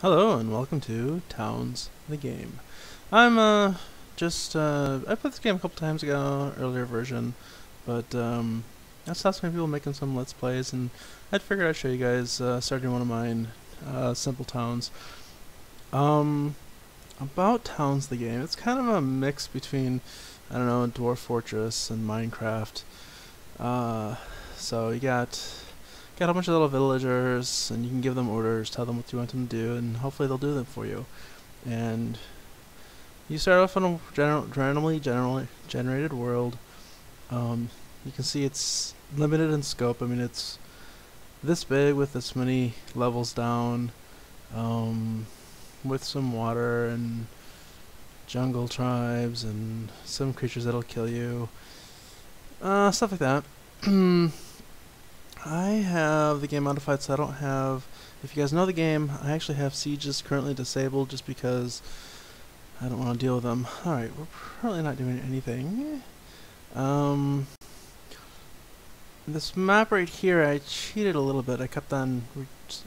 Hello and welcome to Towns the Game. I'm I played this game a couple times ago, earlier version, but I saw some people making some Let's Plays, and I figured I'd show you guys starting one of mine, Simple Towns. About Towns the Game, it's kind of a mix between, I don't know, Dwarf Fortress and Minecraft. So you got a bunch of little villagers, and you can give them orders, tell them what you want them to do, and hopefully they'll do them for you. And you start off on a randomly generated world. You can see it's limited in scope. I mean, it's this big with this many levels down, with some water and jungle tribes and some creatures that'll kill you, stuff like that. I have the game modified, so I don't have... If you guys know the game, I actually have sieges currently disabled just because I don't want to deal with them. Alright, we're probably not doing anything. This map right here, I cheated a little bit. I kept on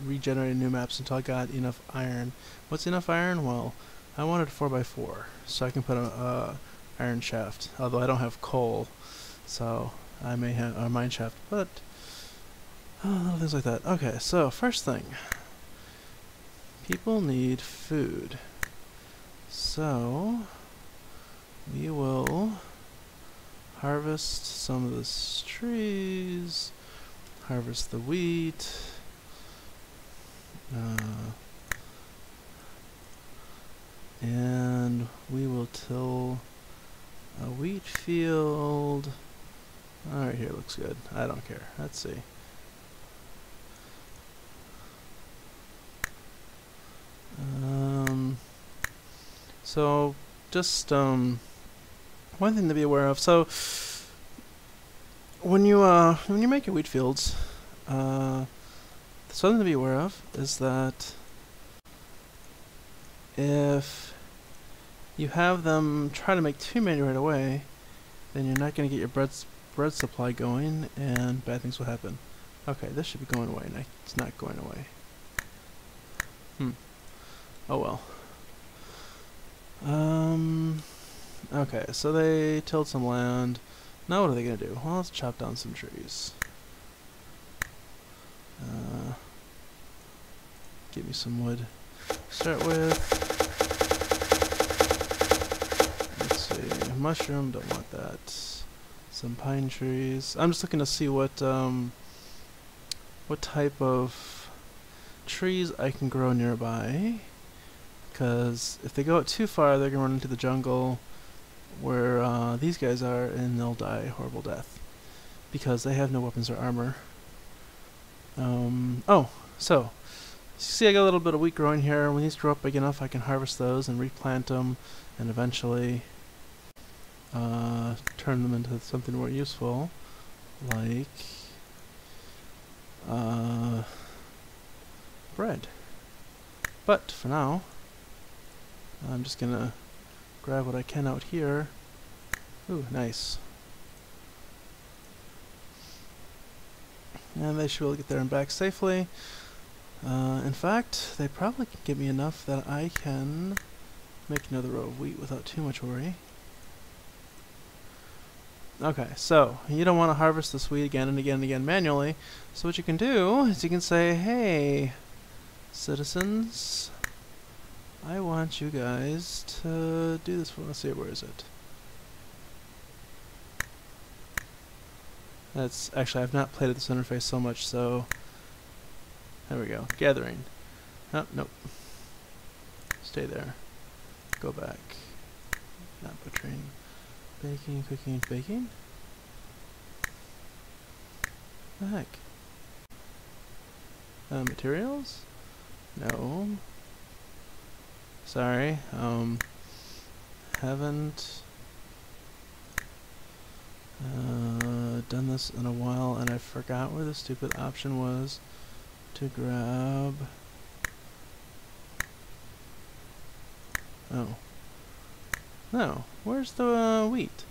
regenerating new maps until I got enough iron. What's enough iron? Well, I wanted a 4x4, so I can put a iron shaft. Although I don't have coal, so I may have a mine shaft, but... little things like that. Okay, so first thing. People need food. So we will harvest some of the trees, harvest the wheat, and we will till a wheat field. Alright, here looks good. I don't care. Let's see. So just one thing to be aware of. So when you make your wheat fields, something to be aware of is that if you have them try to make too many right away, then you're not going to get your bread supply going, and bad things will happen. Okay, this should be going away. No, it's not going away. Oh well. Okay, so they tilled some land. Now what are they gonna do? Well, let's chop down some trees. Give me some wood to start with. Let's see, mushroom, don't want that. Some pine trees. I'm just looking to see what type of trees I can grow nearby. Because if they go out too far, they're going to run into the jungle where these guys are, and they'll die a horrible death. Because they have no weapons or armor. So see, I got a little bit of wheat growing here. When these grow up big enough, I can harvest those and replant them, and eventually turn them into something more useful, like bread. But for now, I'm just gonna grab what I can out here. Ooh, nice. And they should be able to get there and back safely. In fact, they probably can get me enough that I can make another row of wheat without too much worry. Okay, so you don't want to harvest this wheat again and again and again manually. So what you can do is you can say, hey, citizens, I want you guys to do this for me. Let's see, where is it? That's actually, I've not played at this interface so much, so there we go. Gathering. Oh, nope. Stay there. Go back. Not butchering. Baking, cooking, baking? What the heck? Materials? No. Sorry, haven't done this in a while, and I forgot where the stupid option was to grab. Oh. No, where's the wheat?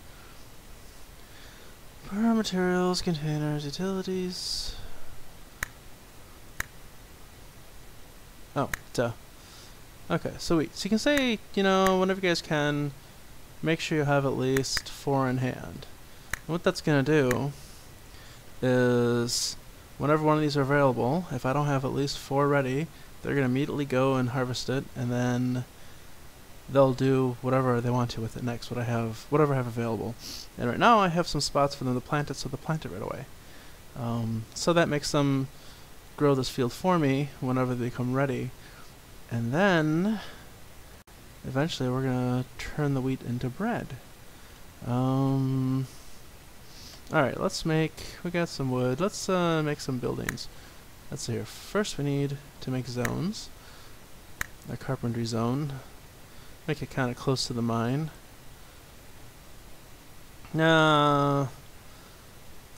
Per materials, containers, utilities. Oh, duh. Okay, sweet. So you can say, you know, whenever you guys can, make sure you have at least 4 in hand. And what that's going to do is, whenever one of these are available, if I don't have at least 4 ready, they're going to immediately go and harvest it, and then they'll do whatever they want to with it next, whatever I have available. And right now I have some spots for them to plant it, so they'll plant it right away. So that makes them grow this field for me whenever they become ready. And then eventually we're gonna turn the wheat into bread. Alright, we got some wood. Let's make some buildings. Let's see here. First we need to make zones. A carpentry zone. Make it kind of close to the mine.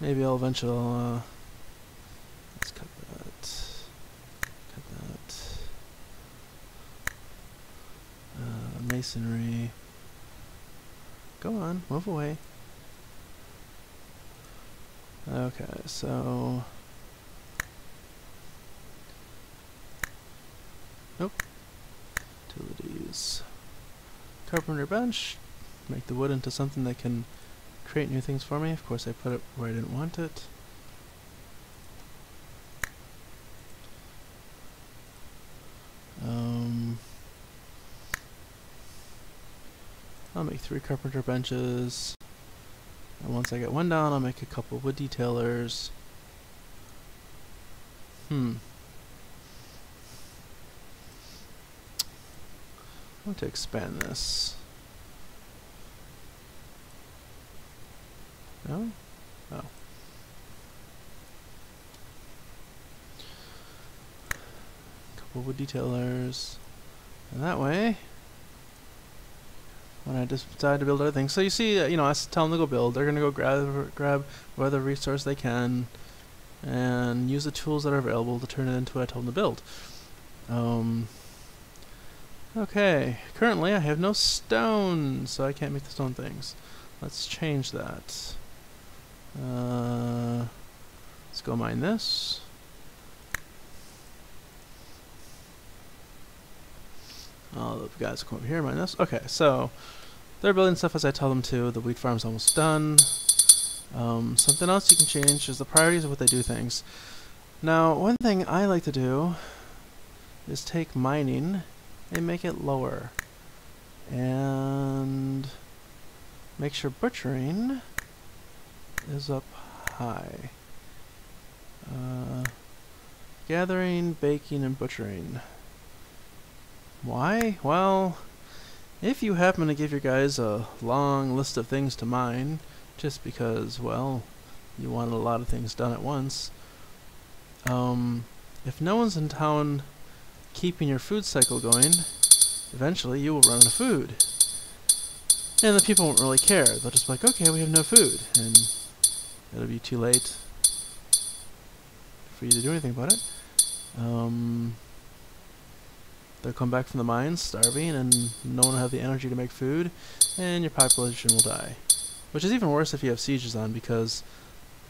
Maybe I'll eventually, let's cut that. Cut that. Masonry. Go on, move away. Okay, so... Nope. Utilities. Carpenter bench. Make the wood into something that can create new things for me. Of course I put it where I didn't want it. I'll make 3 carpenter benches. And once I get one down, I'll make a couple wood detailers. I want to expand this. No? Oh. Couple wood detailers. And that way, when I decide to build other things. So you see, you know, I tell them to go build. They're going to go grab whatever resource they can and use the tools that are available to turn it into what I told them to build. Okay, currently I have no stone, so I can't make the stone things. Let's change that. Let's go mine this. All the guys come over here, mine this. Okay, so they're building stuff as I tell them to. The wheat farm's almost done. Something else you can change is the priorities of what they do things. Now, one thing I like to do is take mining and make it lower. And make sure butchering is up high. Gathering, baking, and butchering. Why? Well, if you happen to give your guys a long list of things to mine, just because, well, you want a lot of things done at once, if no one's in town keeping your food cycle going, eventually you will run out of food. And the people won't really care. They'll just be like, okay, we have no food. And it'll be too late for you to do anything about it. They'll come back from the mines starving, and no one will have the energy to make food, and your population will die. Which is even worse if you have sieges on, because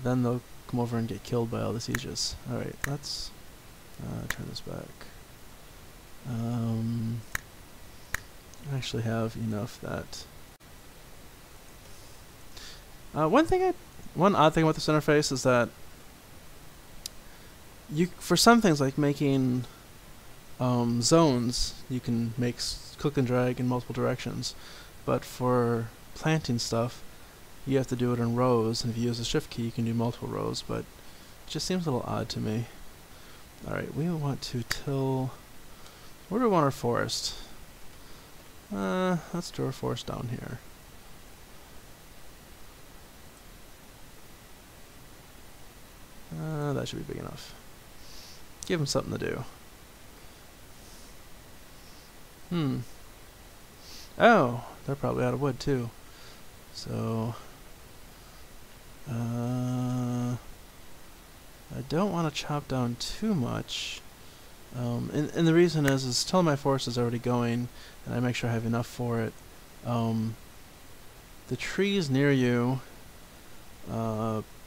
then they'll come over and get killed by all the sieges. Alright, let's turn this back. I actually have enough that... one odd thing about this interface is that for some things like making zones, you can make click and drag in multiple directions, but for planting stuff, you have to do it in rows, and if you use the shift key, you can do multiple rows, but it just seems a little odd to me. Alright, we want to till... Where do we want our forest? Let's do our forest down here. That should be big enough. Give them something to do. Oh, they're probably out of wood too. So, I don't want to chop down too much. And the reason is till my forest is already going, and I make sure I have enough for it. The trees near you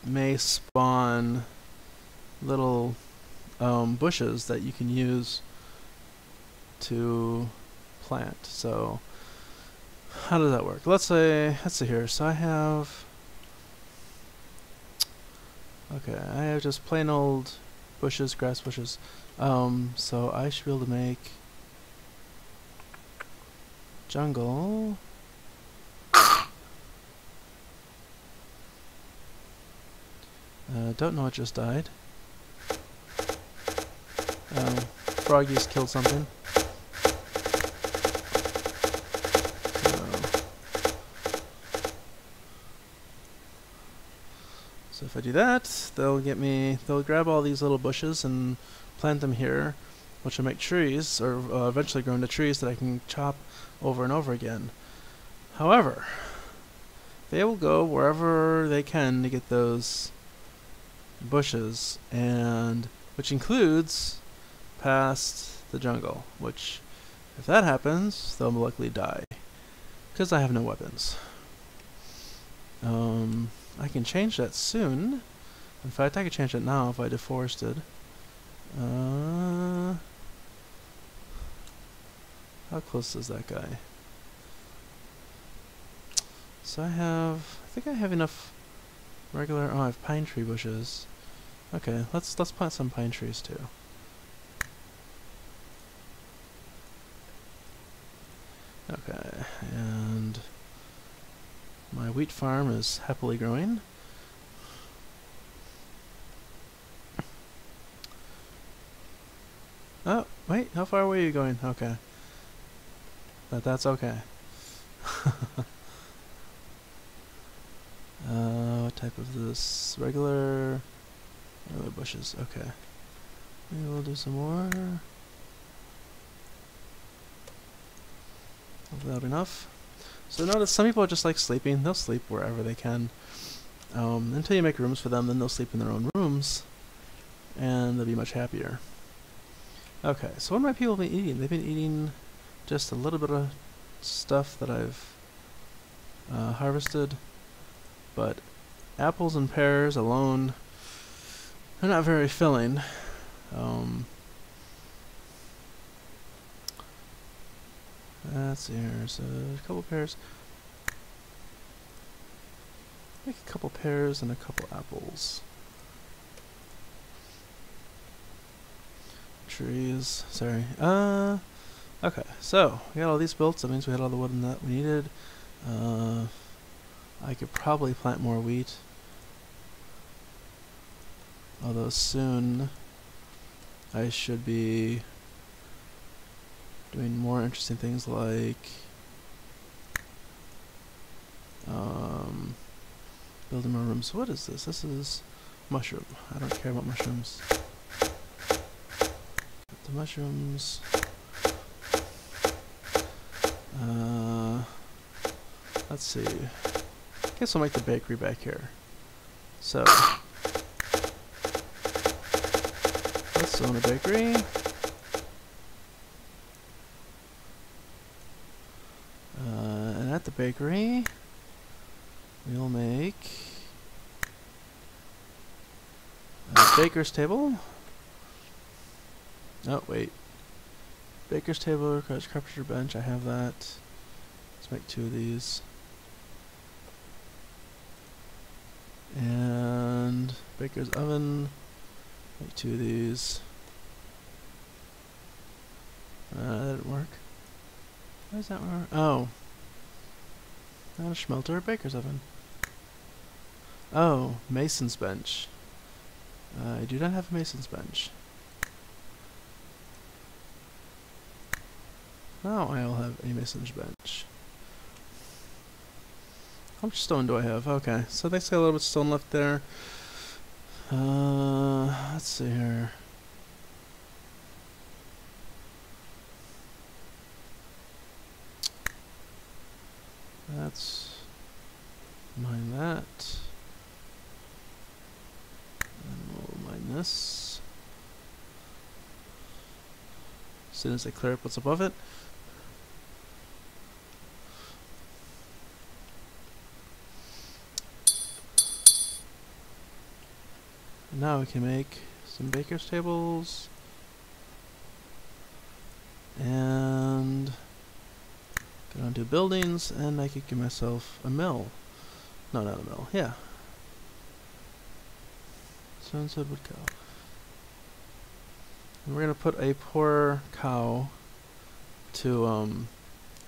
may spawn little bushes that you can use to plant. So how does that work? Let's see here. So I have, okay, I have just plain old bushes, grass bushes. So I should be able to make jungle. Don't know what just died. Froggies killed something. So if I do that, they'll grab all these little bushes and plant them here, which will make trees, or eventually grow into trees that I can chop over and over again. However, they will go wherever they can to get those bushes, and which includes past the jungle, which, if that happens, they'll likely die, because I have no weapons. I can change that soon. In fact, I could change that now if I deforested. How close is that guy? So I think I have enough regular, oh, I have pine tree bushes. Okay, let's plant some pine trees too. Okay, and my wheat farm is happily growing. Oh, wait, how far away are you going? Okay. But that's okay. What type of this? Regular bushes, okay. Maybe we'll do some more. Hopefully that'll be enough. So notice some people are just like sleeping. They'll sleep wherever they can. Until you make rooms for them, then they'll sleep in their own rooms. And they'll be much happier. Okay, so what have my people been eating? They've been eating just a little bit of stuff that I've harvested. But apples and pears alone, they're not very filling. Let's see here, so a couple pears. Make a couple pears and a couple apples. Trees, sorry. Okay, so we got all these built, so that means we had all the wood that we needed. I could probably plant more wheat. Although soon I should be doing more interesting things like building more rooms. What is this? This is mushroom. I don't care about mushrooms. The mushrooms. Let's see. I guess I'll make the bakery back here. So let's own a bakery. And at the bakery, we'll make a baker's table. Oh, wait. Baker's table requires carpenter bench. I have that. Let's make 2 of these. And baker's oven. Make 2 of these. That didn't work. Why does that work? Oh. Not a smelter or baker's oven. Oh, mason's bench. I do not have a mason's bench. Now I'll have a mason's bench. How much stone do I have? Okay, so they say a little bit of stone left there. Let's see here. Let's mine that. And we'll mine this. As soon as I clear up what's above it. Now we can make some baker's tables and want to do buildings, and I could give myself a mill. No, not a mill. Yeah. Sunset wood cow. And we're gonna put a poor cow to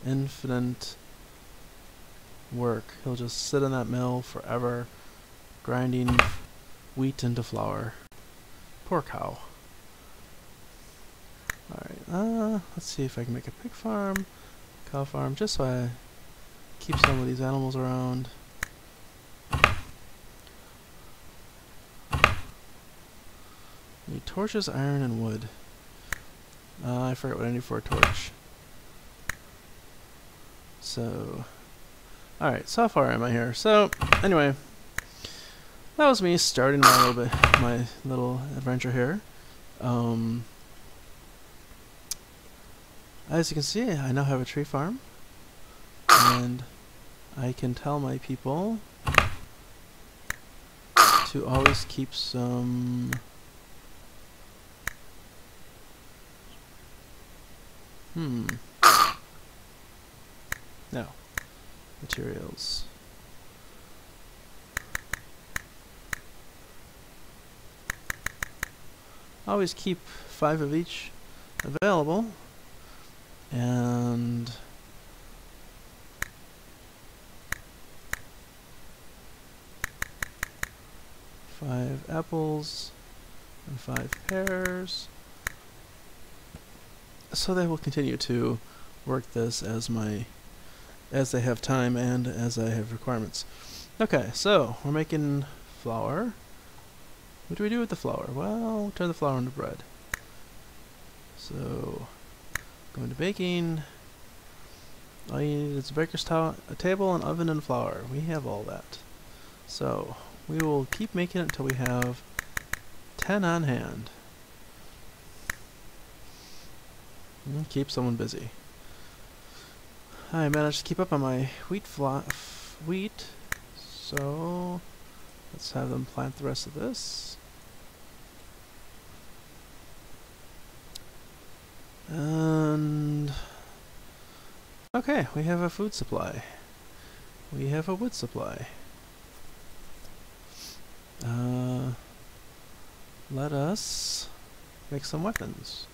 infinite work. He'll just sit in that mill forever, grinding wheat into flour. Poor cow. Alright, let's see if I can make a pig farm, cow farm, just so I keep some of these animals around. Need torches, iron, and wood. I forgot what I need for a torch. So, alright, so how far am I here? So, anyway, that was me starting my little adventure here. As you can see, I now have a tree farm, and I can tell my people to always keep some no materials. Always keep 5 of each available, and five apples and 5 pears. So they will continue to work this as they have time and as I have requirements. Okay, so we're making flour. What do we do with the flour? Well, turn the flour into bread. So, go into baking. All you need is a baker's a table, an oven, and flour. We have all that. So, we will keep making it until we have 10 on hand. And keep someone busy. I managed to keep up on my wheat, so let's have them plant the rest of this. And okay, we have a food supply. We have a wood supply. Let us make some weapons.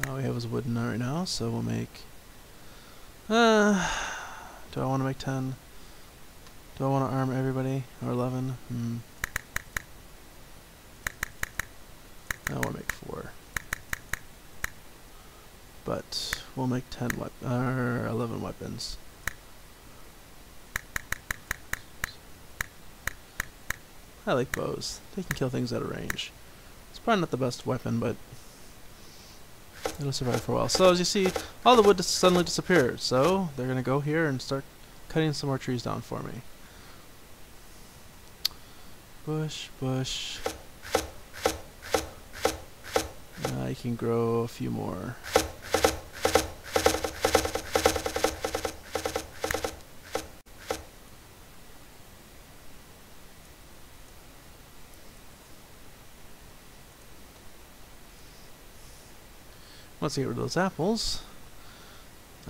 All we have is wooden right now, so we'll make do I want to make 10? Do I want to arm everybody? Or 11? I want to make 4. But we'll make 11 weapons. I like bows. They can kill things out of range. It's probably not the best weapon, but it'll survive for a while. So as you see, all the wood just suddenly disappeared. So they're going to go here and start cutting some more trees down for me. Bush, bush. I can grow a few more. Once I get rid of those apples,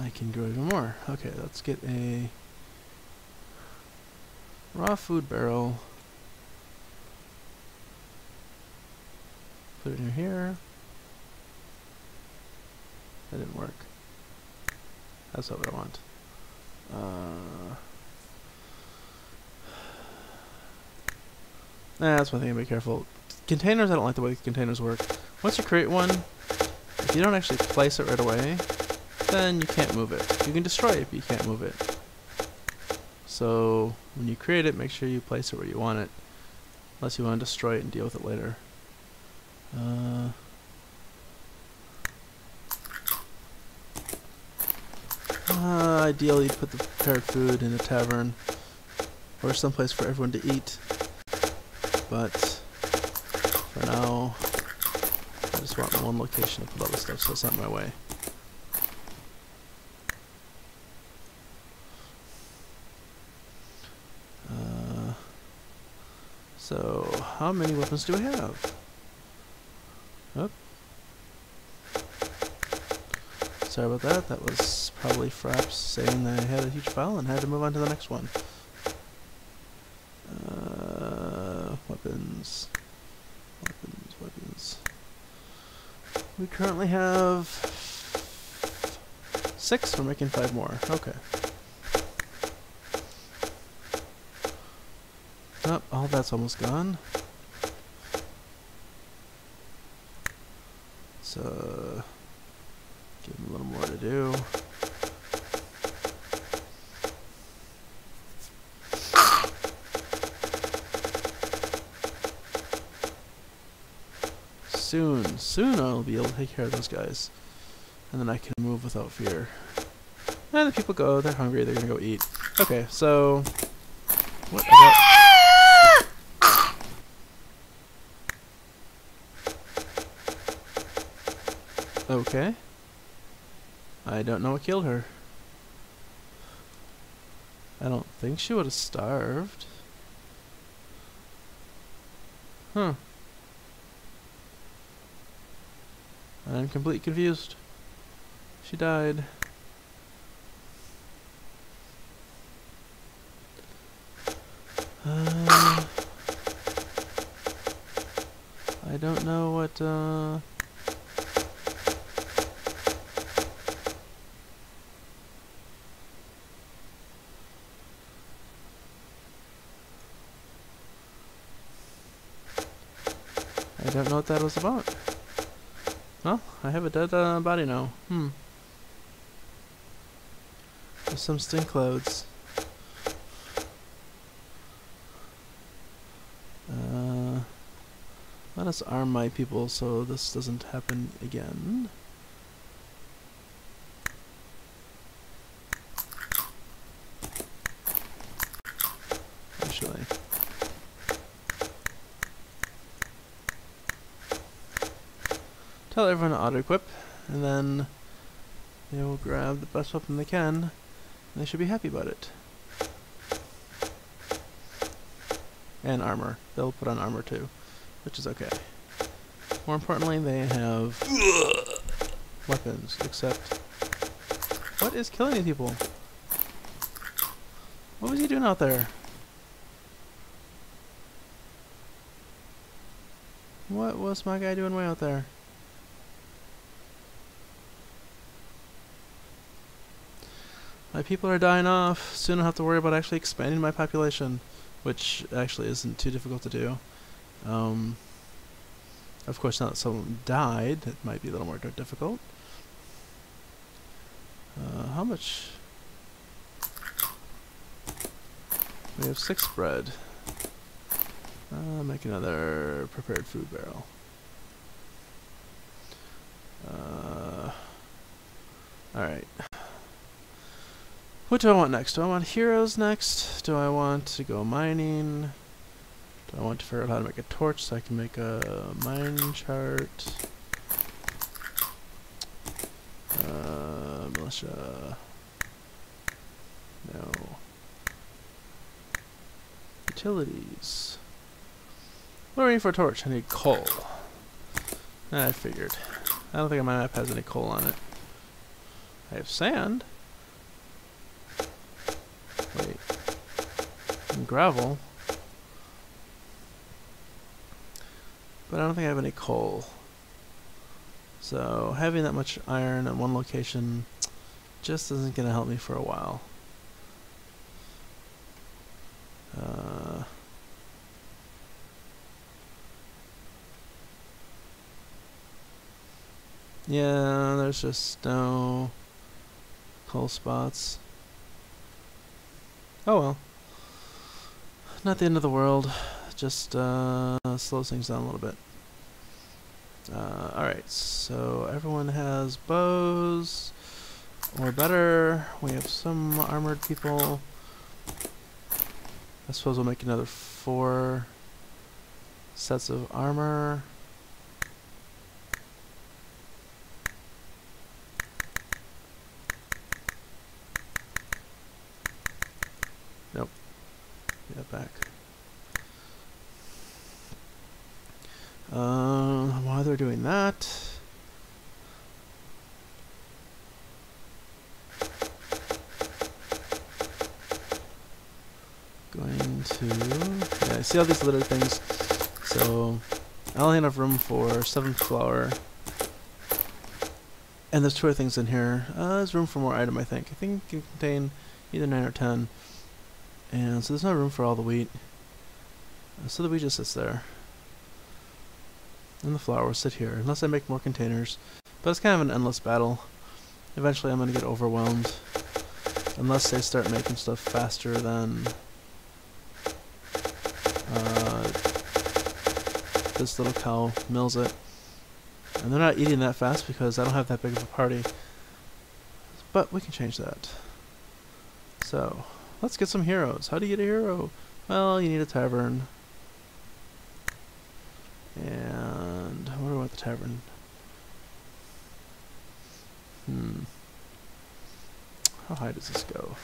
I can grow even more. Okay, let's get a raw food barrel. Put it in here. That didn't work. That's not what I want. That's one thing to be careful. Containers, I don't like the way containers work. Once you create one, if you don't actually place it right away, then you can't move it. You can destroy it, but you can't move it. So when you create it, make sure you place it where you want it, unless you want to destroy it and deal with it later. Ideally, put the prepared food in a tavern or someplace for everyone to eat. But for now, I just want one location to put all this stuff, so it's not in my way. So, how many weapons do we have? Oh. Sorry about that. That was probably fraps saying that I had a huge file and had to move on to the next one. Weapons. Weapons. We currently have 6. We're making 5 more. Okay. Oh, all that's almost gone. So, give him a little more to do. Soon I'll be able to take care of those guys. And then I can move without fear. And the people go, they're hungry, they're gonna go eat. Okay, so... What about... Okay. I don't know what killed her. I don't think she would have starved. Huh. I'm completely confused. She died. I don't know what, I don't know what that was about. Well, I have a dead body now. There's some stink clouds. Let us arm my people so this doesn't happen again. Actually. Tell everyone to auto-equip, and then they will grab the best weapon they can, and they should be happy about it. And armor. They'll put on armor too, which is okay. More importantly, they have weapons, except... What is killing these people? What was he doing out there? What was my guy doing way out there? My people are dying off. Soon I'll have to worry about actually expanding my population, which actually isn't too difficult to do. Of course, now that someone died, it might be a little more difficult. How much? We have 6 bread. Make another prepared food barrel. Alright. What do I want next? Do I want heroes next? Do I want to go mining? Do I want to figure out how to make a torch so I can make a mine chart? Militia. No. Utilities. What do I need for a torch? I need coal. I figured. I don't think my map has any coal on it. I have sand. Wait. And gravel. But I don't think I have any coal. So having that much iron at one location just isn't going to help me for a while. Yeah, there's just no coal spots. Oh well. Not the end of the world. Just slows things down a little bit. Alright, so everyone has bows or better. We have some armored people. I suppose we'll make another 4 sets of armor. Nope. Get back. While they're doing that, to, yeah, see all these littered things. So I only have enough room for 7 flour. And there's 2 other things in here. There's room for more item, I think. I think it can contain either 9 or 10. And so there's no room for all the wheat. So the wheat just sits there. And the flour will sit here, unless I make more containers. But it's kind of an endless battle. Eventually I'm going to get overwhelmed. Unless they start making stuff faster than this little cow mills it. And they're not eating that fast because I don't have that big of a party. But we can change that. So, let's get some heroes. How do you get a hero? Well, you need a tavern. And where do I want the tavern? How high does this go?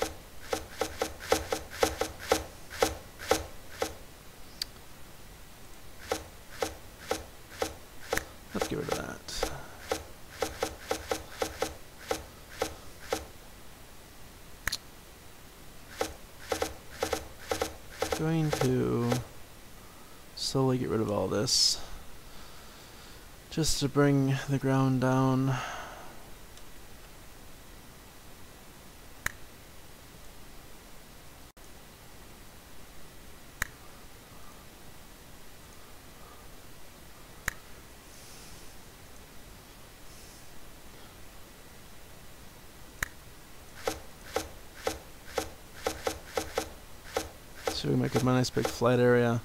Let's get rid of that. Going to slowly get rid of all this, just to bring the ground down. So we make a nice big flat area.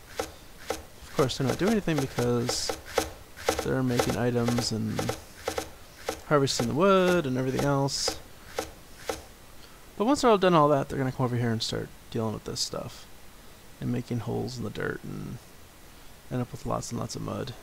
Of course, they're not doing anything because they're making items and harvesting the wood and everything else. But once they're all done all that, they're going to come over here and start dealing with this stuff. And making holes in the dirt and end up with lots and lots of mud.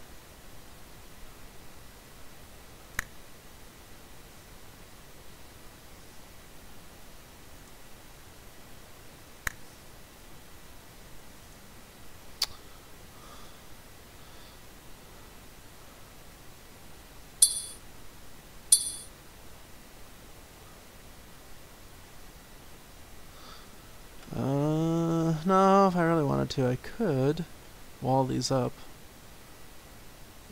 No, if I really wanted to, I could wall these up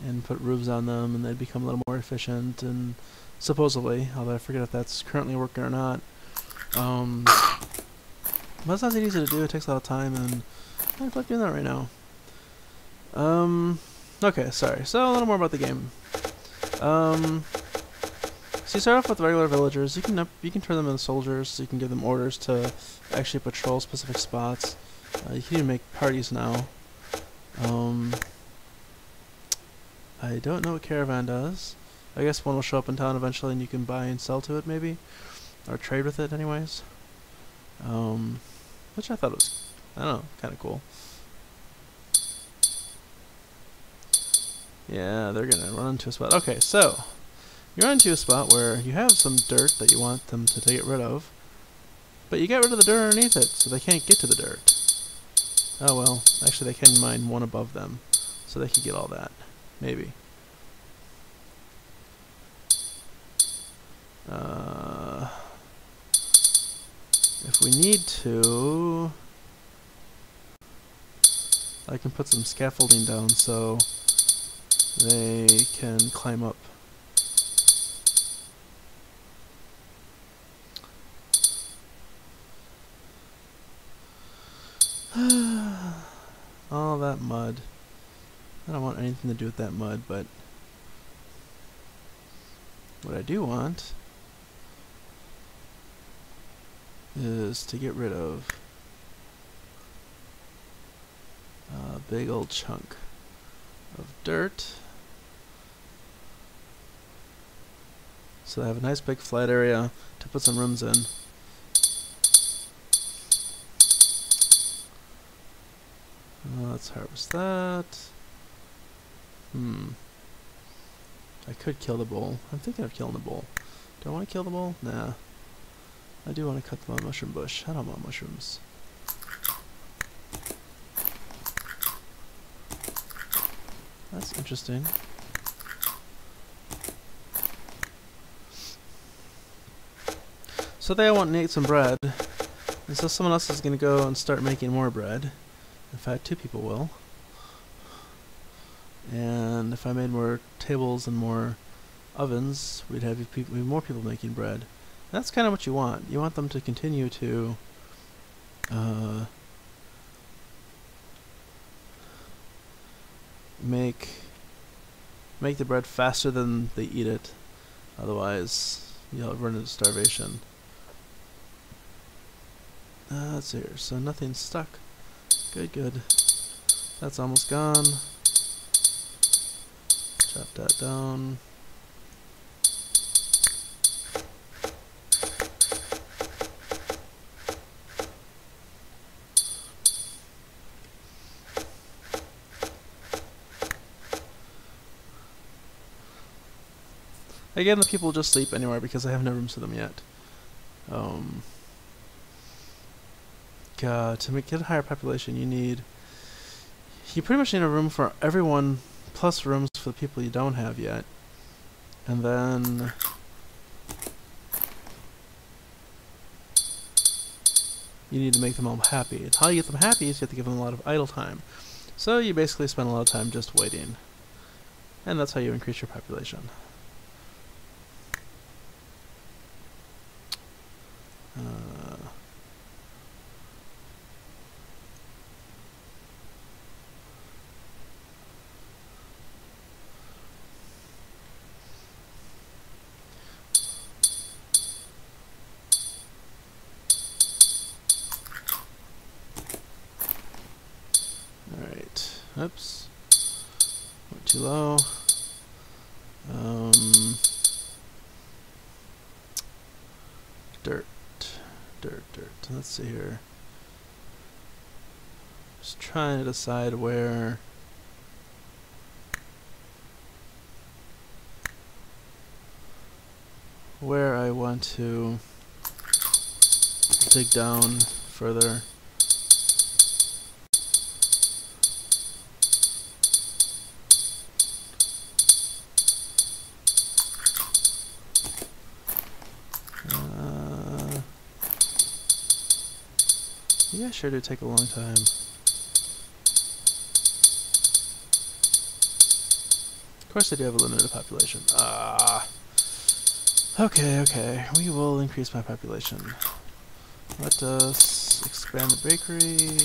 and put roofs on them, and they'd become a little more efficient, and supposedly, although I forget if that's currently working or not. But it's not that easy to do, it takes a lot of time, and I don't feel like doing that right now. Okay, sorry, so a little more about the game. So you start off with regular villagers. You can turn them into soldiers. So you can give them orders to actually patrol specific spots. You can even make parties now. I don't know what caravan does. I guess one will show up in town eventually, and you can buy and sell to it, maybe, or trade with it, anyways. Which I thought was, I don't know, kind of cool. Yeah, they're gonna run into a spot. Okay, so you run into a spot where you have some dirt that you want them to get rid of, but you get rid of the dirt underneath it, so they can't get to the dirt. Oh well, actually they can mine one above them, so they can get all that. Maybe. If we need to, I can put some scaffolding down so they can climb up. All that mud. I don't want anything to do with that mud, but what I do want is to get rid of a big old chunk of dirt, so I have a nice big flat area to put some rooms in. Let's harvest that. I could kill the bull. I'm thinking of killing the bull. Do I want to kill the bull? Nah. I do want to cut the mushroom bush. I don't want mushrooms. That's interesting. So they all want to eat some bread. And so someone else is going to go and start making more bread. In fact, 2 people will. And if I made more tables and more ovens, we'd have more people making bread. That's kind of what you want. You want them to continue to make the bread faster than they eat it. Otherwise, you'll run into starvation. Let's see here. So nothing's stuck. Good, good. That's almost gone. Chop that down. Again, the people just sleep anywhere because I have no rooms for them yet. God, to get a higher population, you pretty much need a room for everyone, plus rooms for the people you don't have yet. And then you need to make them all happy. And how you get them happy is you have to give them a lot of idle time. So you basically spend a lot of time just waiting. And that's how you increase your population. Alright, oops, went too low. Dirt. Let's see here. Just trying to decide where I want to dig down further. Yeah, sure do take a long time. Of course they do have a limited population. Okay, we will increase my population. Let us expand the bakery.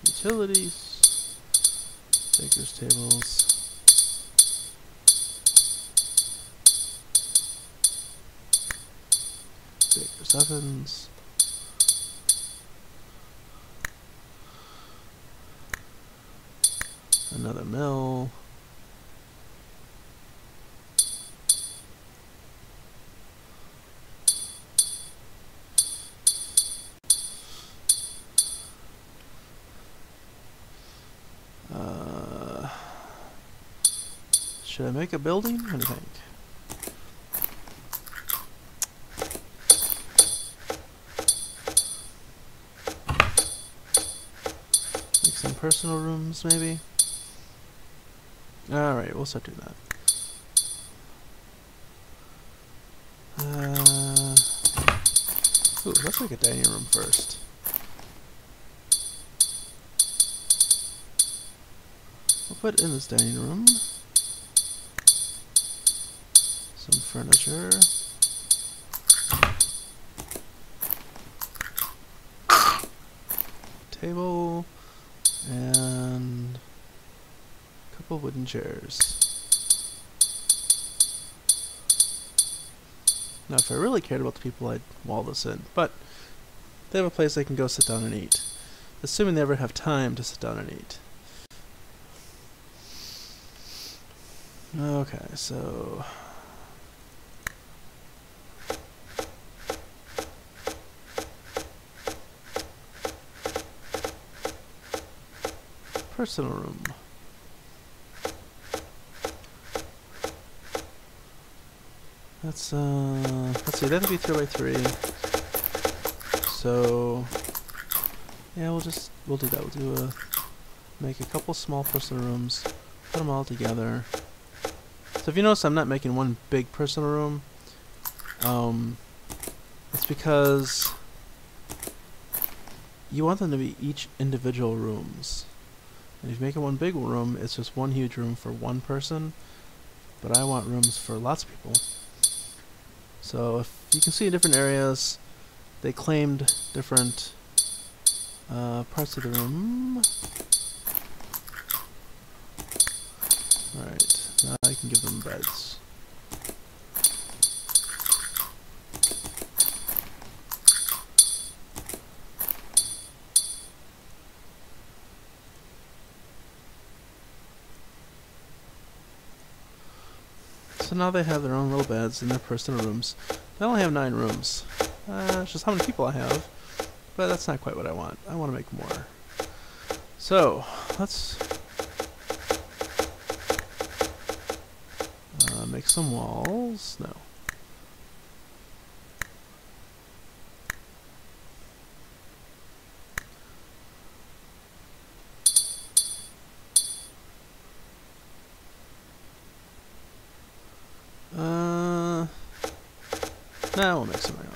Utilities. Baker's tables. Baker's ovens. Another mill. Should I make a building? What do you think? Make some personal rooms, maybe? Alright, we'll start doing that. Ooh, let's make a dining room first. We'll put in this dining room some furniture. Table and a couple wooden chairs. Now if I really cared about the people, I'd wall this in, but they have a place they can go sit down and eat, assuming they ever have time to sit down and eat. Okay, so personal room. Let's see, that would be 3 by 3. So yeah, we'll do that. We'll make a couple small personal rooms, put them all together. So if you notice I'm not making one big personal room, it's because you want them to be each individual rooms. And if you make it one big room, it's just one huge room for one person, but I want rooms for lots of people. So if you can see in different areas, they claimed different parts of the room. Alright, now I can give them beds. So now they have their own little beds in their personal rooms. They only have 9 rooms. It's just how many people I have, but that's not quite what I want. I want to make more. So, let's make some walls. No. Now we'll make some iron.